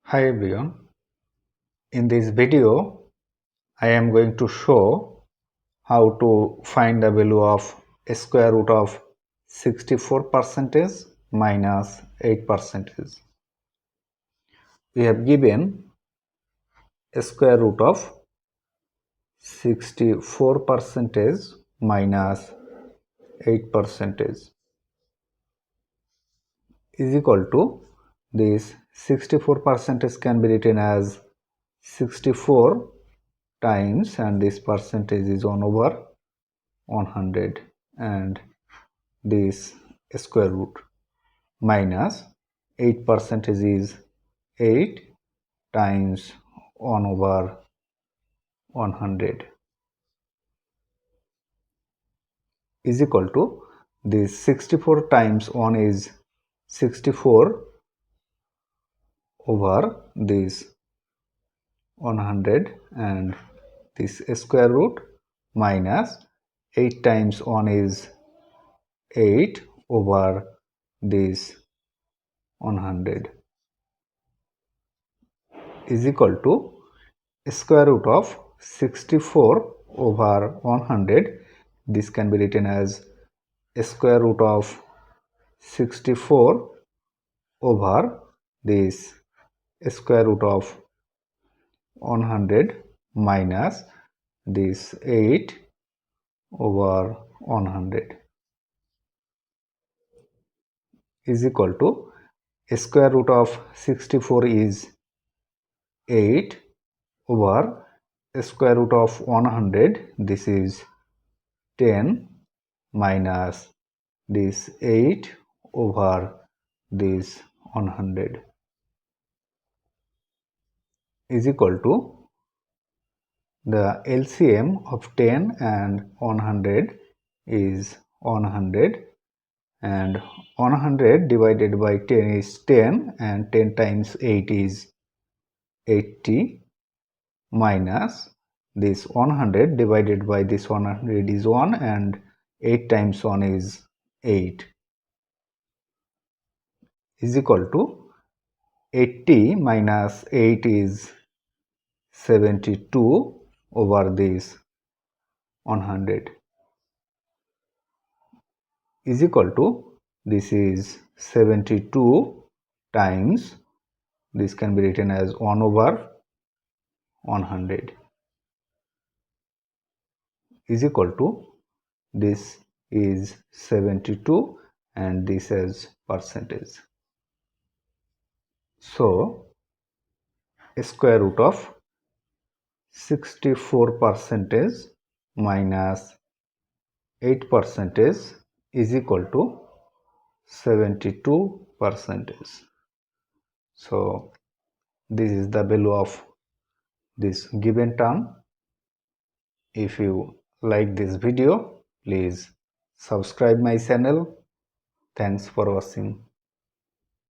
Hi everyone, in this video I am going to show how to find the value of square root of 64% minus 8%. We have given a square root of 64% minus 8% is equal to this 64% can be written as 64 times, and this percentage is 1 over 100, and this square root minus 8% is 8 times 1 over 100 is equal to this 64 times 1 is 64 over this 100, and this square root minus 8 times 1 is 8 over this 100 is equal to square root of 64 over 100. This can be written as square root of 64 over this square root of 100 minus this 8 over 100 is equal to square root of 64 is 8 over square root of 100, this is 10 minus this 8 over this 100 is equal to the LCM of 10 and 100 is 100, and 100 divided by 10 is 10, and 10 times 8 is 80, minus this 100 divided by this 100 is 1, and 8 times 1 is 8 is equal to 80 minus 8 is 72 over this 100 is equal to, this is 72 times, this can be written as 1 over 100 is equal to, this is 72 and this is percentage. So square root of 64% minus 8% is equal to 72%. So this is the value of this given term. If you like this video, please subscribe my channel. Thanks for watching.